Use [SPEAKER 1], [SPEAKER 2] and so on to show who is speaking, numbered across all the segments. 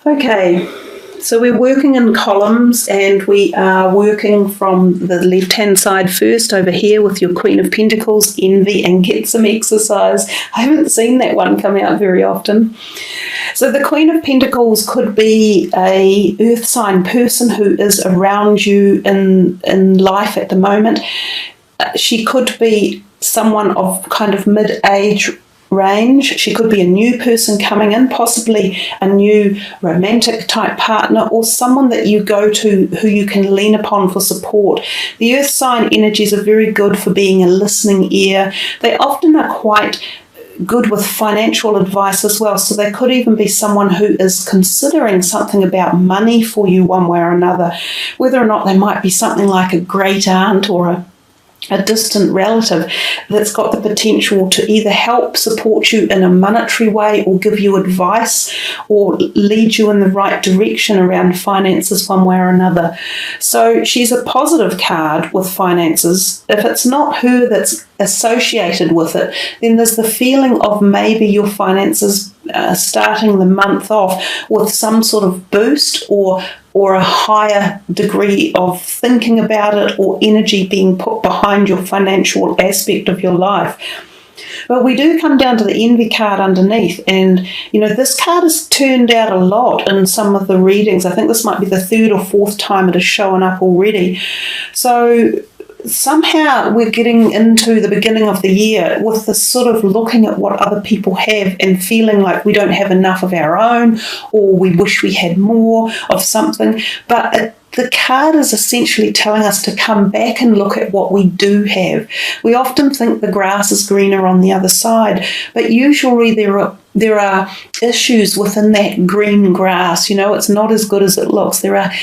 [SPEAKER 1] Okay, so we're working in columns, and we are working from the left-hand side first over here with your Queen of Pentacles, envy, and get some exercise. I haven't seen that one come out very often. So the Queen of Pentacles could be a earth sign person who is around you in life at the moment. She could be someone of kind of mid-age range. She could be a new person coming in, possibly a new romantic type partner, or someone that you go to who you can lean upon for support. The earth sign energies are very good for being a listening ear. They often are quite good with financial advice as well. So they could even be someone who is considering something about money for you one way or another, whether or not they might be something like a great aunt or a distant relative that's got the potential to either help support you in a monetary way or give you advice or lead you in the right direction around finances one way or another. So she's a positive card with finances. If it's not her that's associated with it, then there's the feeling of maybe your finances starting the month off with some sort of boost or a higher degree of thinking about it or energy being put behind your financial aspect of your life. But we do come down to the envy card underneath, and this card has turned out a lot in some of the readings. I think this might be the third or fourth time it has shown up already. So somehow we're getting into the beginning of the year with this sort of looking at what other people have and feeling like we don't have enough of our own, or we wish we had more of something. But the card is essentially telling us to come back and look at what we do have. We often think the grass is greener on the other side, but usually there are issues within that green grass. It's not as good as it looks. There are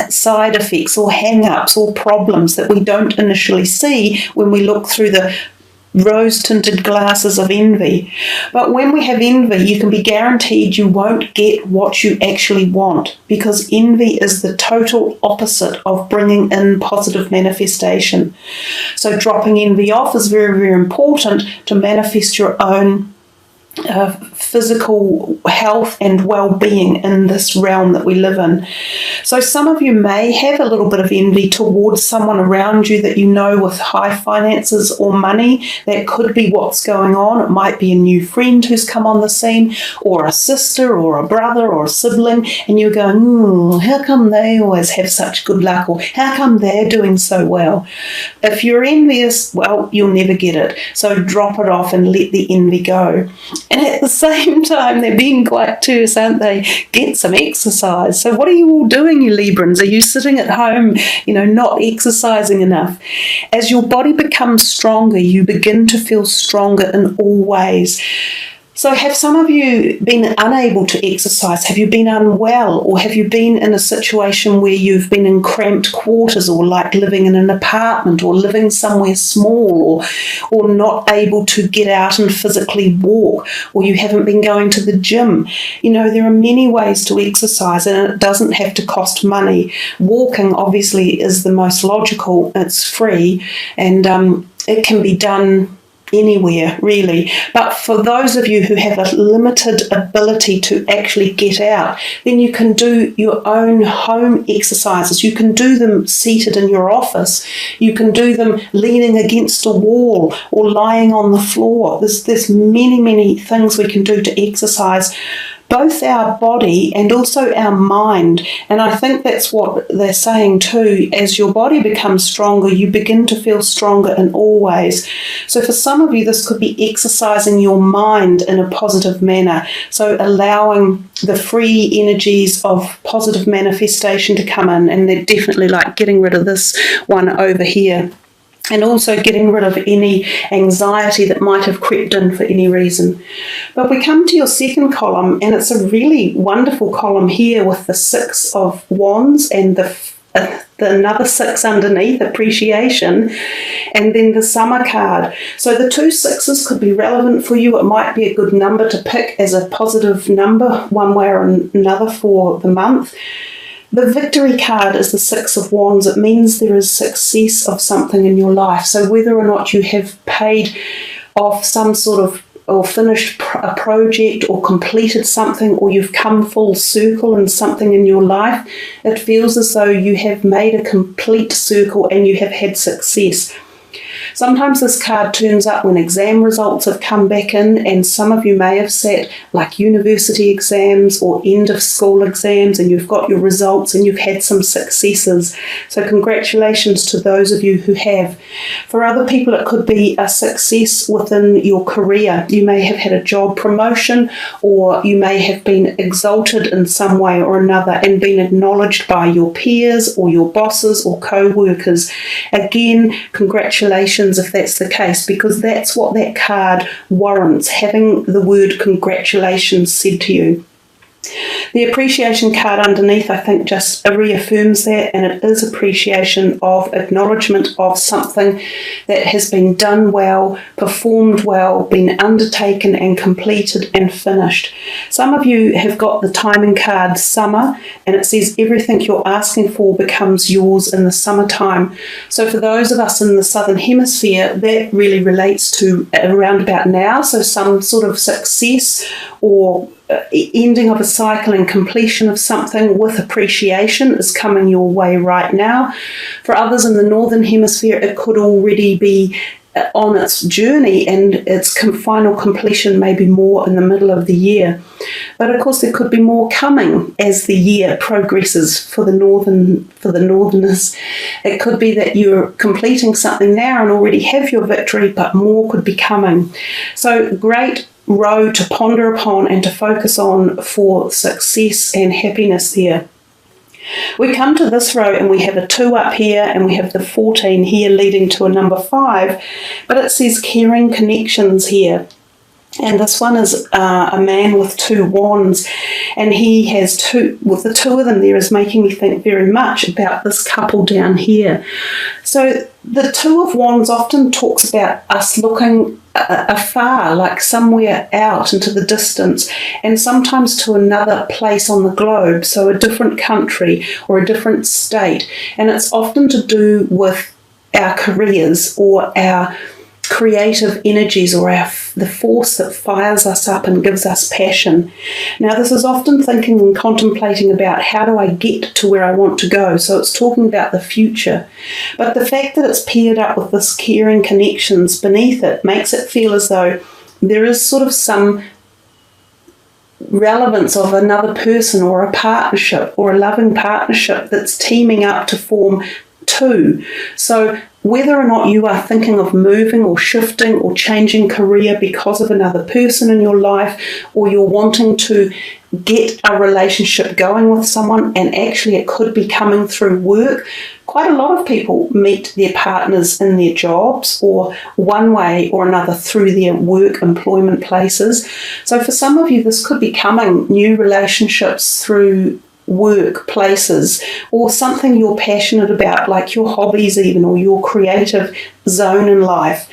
[SPEAKER 1] side effects or hang-ups or problems that we don't initially see when we look through the rose-tinted glasses of envy. But when we have envy, you can be guaranteed you won't get what you actually want, because envy is the total opposite of bringing in positive manifestation. So dropping envy off is very, very important to manifest your own physical health and well-being in this realm that we live in. So some of you may have a little bit of envy towards someone around you that you know with high finances or money. That could be what's going on. It might be a new friend who's come on the scene, or a sister or a brother or a sibling, and you're going, how come they always have such good luck, or how come they're doing so well? If you're envious, well, you'll never get it. So drop it off and let the envy go. And at the same time, they're being quite terse, aren't they? Get some exercise. So what are you all doing, you Librans? Are you sitting at home, not exercising enough? As your body becomes stronger, you begin to feel stronger in all ways. So have some of you been unable to exercise? Have you been unwell? Or have you been in a situation where you've been in cramped quarters, or like living in an apartment, or living somewhere small, or not able to get out and physically walk, or you haven't been going to the gym? There are many ways to exercise, and it doesn't have to cost money. Walking obviously is the most logical. It's free, and it can be done anywhere really. But for those of you who have a limited ability to actually get out, then you can do your own home exercises. You can do them seated in your office. You can do them leaning against a wall or lying on the floor. There's many things we can do to exercise both our body and also our mind. And I think that's what they're saying too. As your body becomes stronger, you begin to feel stronger in all ways. So for some of you, this could be exercising your mind in a positive manner. So allowing the free energies of positive manifestation to come in. And they're definitely like getting rid of this one over here. And also getting rid of any anxiety that might have crept in for any reason. But we come to your second column, and it's a really wonderful column here with the Six of Wands and the another six underneath, appreciation, and then the Summer card. So the two sixes could be relevant for you. It might be a good number to pick as a positive number one way or another for the month. The Victory card is the Six of Wands. It means there is success of something in your life. So whether or not you have paid off some sort of or finished a project or completed something, or you've come full circle in something in your life. It feels as though you have made a complete circle and you have had success. Sometimes this card turns up when exam results have come back in, and some of you may have sat like university exams or end of school exams, and you've got your results and you've had some successes. So congratulations to those of you who have. For other people, it could be a success within your career. You may have had a job promotion, or you may have been exalted in some way or another and been acknowledged by your peers or your bosses or co-workers. Again, congratulations if that's the case, because that's what that card warrants, having the word congratulations said to you. The appreciation card underneath, I think, just reaffirms that, and it is appreciation of acknowledgement of something that has been done well, performed well, been undertaken and completed and finished. Some of you have got the timing card summer, and it says everything you're asking for becomes yours in the summertime. So for those of us in the southern hemisphere, that really relates to around about now, so some sort of success or ending of a cycle and completion of something with appreciation is coming your way right now. For others in the northern hemisphere, it could already be on its journey, and its final completion may be more in the middle of the year. But of course there could be more coming as the year progresses for the northerners. It could be that you're completing something now and already have your victory, but more could be coming. So great row to ponder upon and to focus on for success and happiness there. We come to this row and we have a 2 up here and we have the 14 here leading to a number 5, but it says caring connections here. And this one is a man with 2 wands, and he has with the 2 of them there is making me think very much about this couple down here. So the 2 of wands often talks about us looking afar, like somewhere out into the distance, and sometimes to another place on the globe, so a different country or a different state. And it's often to do with our careers or our creative energies or the force that fires us up and gives us passion. Now this is often thinking and contemplating about how do I get to where I want to go, so it's talking about the future. But the fact that it's paired up with this caring connections beneath it makes it feel as though there is sort of some relevance of another person or a partnership or a loving partnership that's teaming up to form 2. So whether or not you are thinking of moving or shifting or changing career because of another person in your life, or you're wanting to get a relationship going with someone, and actually it could be coming through work. Quite a lot of people meet their partners in their jobs or one way or another through their work employment places. So for some of you, this could be coming, new relationships through workplaces, or something you're passionate about, like your hobbies even, or your creative zone in life.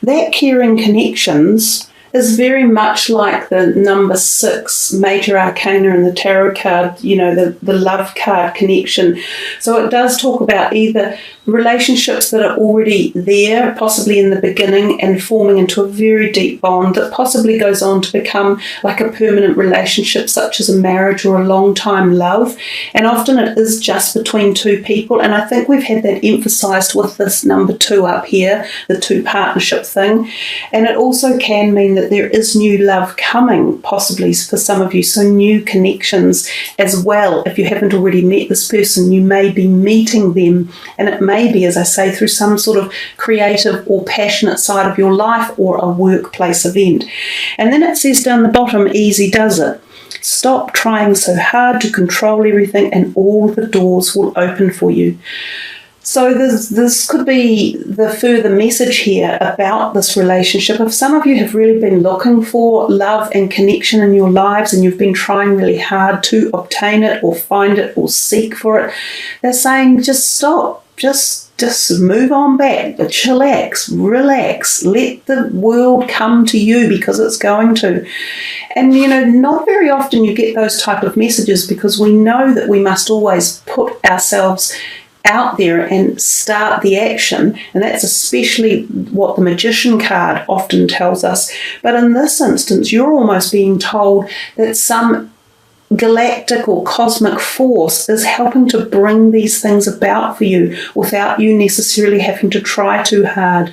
[SPEAKER 1] That caring connections is very much like the number 6 major arcana in the tarot card, you know, the love card connection. So it does talk about either relationships that are already there, possibly in the beginning, and forming into a very deep bond that possibly goes on to become like a permanent relationship, such as a marriage or a long-time love. And often it is just between 2 people, and I think we've had that emphasised with this number 2 up here, the 2 partnership thing. And it also can mean that there is new love coming, possibly for some of you, so new connections as well. If you haven't already met this person, you may be meeting them, and it may be, as I say, through some sort of creative or passionate side of your life or a workplace event. And then it says down the bottom, easy does it. Stop trying so hard to control everything and all the doors will open for you. So this could be the further message here about this relationship. If some of you have really been looking for love and connection in your lives, and you've been trying really hard to obtain it or find it or seek for it, they're saying just stop, just move on back, chillax, relax, let the world come to you, because it's going to. And, you know, not very often you get those type of messages, because we know that we must always put ourselves out there and start the action. And that's especially what the Magician card often tells us. But in this instance, you're almost being told that some galactic or cosmic force is helping to bring these things about for you without you necessarily having to try too hard.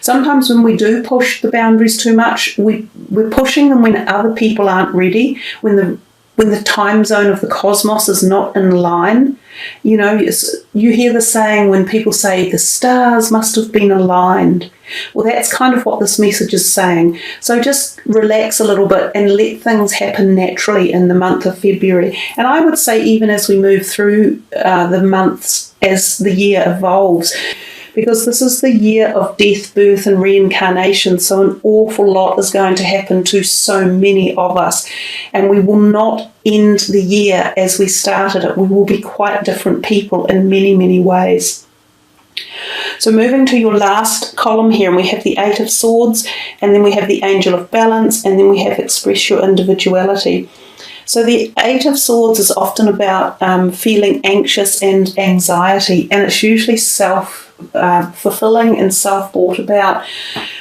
[SPEAKER 1] Sometimes when we do push the boundaries too much, we're pushing them when other people aren't ready, when the time zone of the cosmos is not in line. You know, you hear the saying when people say the stars must have been aligned. Well, that's kind of what this message is saying. So just relax a little bit and let things happen naturally in the month of February. And I would say even as we move through the months, as the year evolves, because this is the year of death, birth and reincarnation. So an awful lot is going to happen to so many of us. And we will not end the year as we started it. We will be quite different people in many, many ways. So moving to your last column here, and we have the Eight of Swords, and then we have the Angel of Balance, and then we have Express Your Individuality. So the Eight of Swords is often about feeling anxious and anxiety, and it's usually self-fulfilling and self-brought about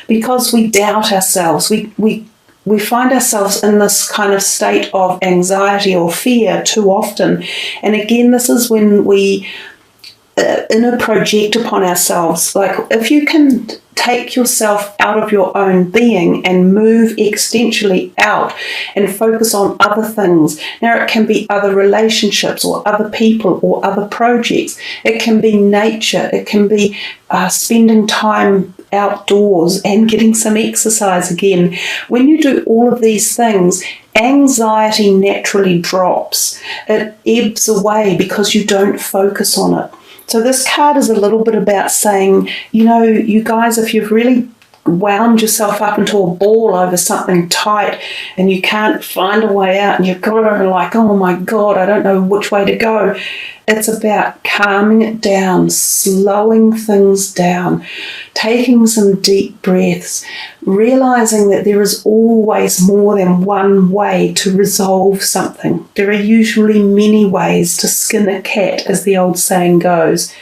[SPEAKER 1] because we doubt ourselves. We find ourselves in this kind of state of anxiety or fear too often. And again, this is when we inner project upon ourselves. Like if you can take yourself out of your own being and move existentially out and focus on other things. Now it can be other relationships or other people or other projects. It can be nature. It can be spending time outdoors and getting some exercise again. When you do all of these things, anxiety naturally drops. It ebbs away because you don't focus on it. So this card is a little bit about saying, you know, you guys, if you've really wound yourself up into a ball over something tight and you can't find a way out and you've got to like, oh my God, I don't know which way to go. It's about calming it down, slowing things down, taking some deep breaths, realizing that there is always more than one way to resolve something. There are usually many ways to skin a cat, as the old saying goes.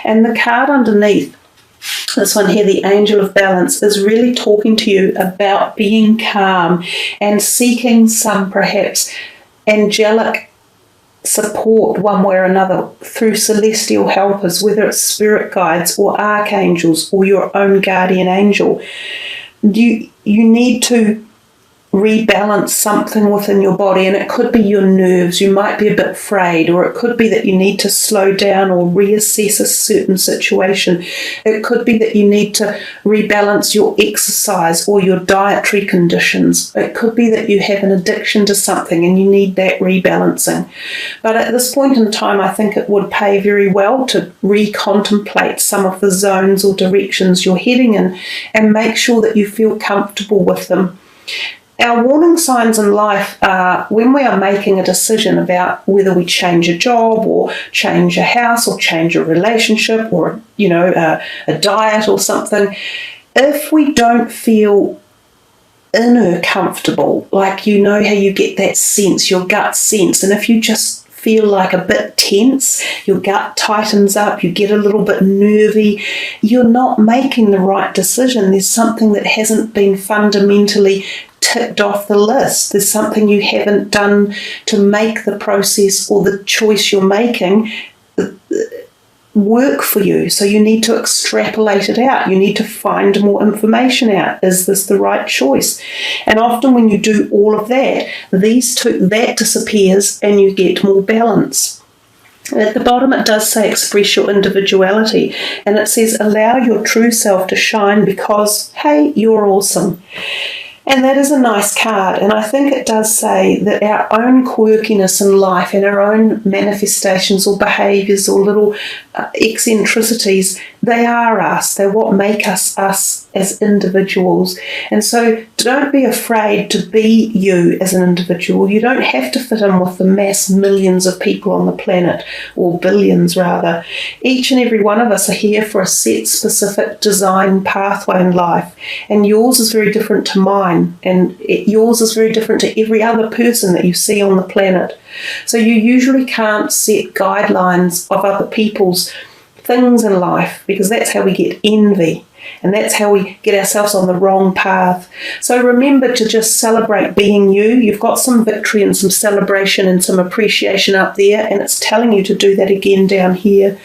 [SPEAKER 1] And the card underneath, this one here, the Angel of Balance, is really talking to you about being calm and seeking some perhaps angelic support one way or another through celestial helpers, whether it's spirit guides or archangels or your own guardian angel. You need to rebalance something within your body, and it could be your nerves. You might be a bit frayed, or it could be that you need to slow down or reassess a certain situation. It could be that you need to rebalance your exercise or your dietary conditions. It could be that you have an addiction to something and you need that rebalancing. But at this point in time, I think it would pay very well to recontemplate some of the zones or directions you're heading in and make sure that you feel comfortable with them. Our warning signs in life are when we are making a decision about whether we change a job or change a house or change a relationship or, a diet or something. If we don't feel inner comfortable, like how you get that sense, your gut sense, and if you just feel like a bit tense, your gut tightens up, you get a little bit nervy, you're not making the right decision. There's something that hasn't been fundamentally ticked off the list. There's something you haven't done to make the process or the choice you're making work for you. So you need to extrapolate it out. You need to find more information out. Is this the right choice? And often when you do all of that, that disappears and you get more balance. At the bottom it does say express your individuality, and it says allow your true self to shine because, hey, you're awesome. And that is a nice card, and I think it does say that our own quirkiness in life and our own manifestations or behaviours or little eccentricities, they are us. They're what make us us as individuals. And so don't be afraid to be you as an individual. You don't have to fit in with the mass millions of people on the planet, or billions rather. Each and every one of us are here for a set specific design pathway in life, and yours is very different to mine. And yours is very different to every other person that you see on the planet. So you usually can't set guidelines of other people's things in life, because that's how we get envy. And that's how we get ourselves on the wrong path. So remember to just celebrate being you. You've got some victory and some celebration and some appreciation up there, and it's telling you to do that again down here.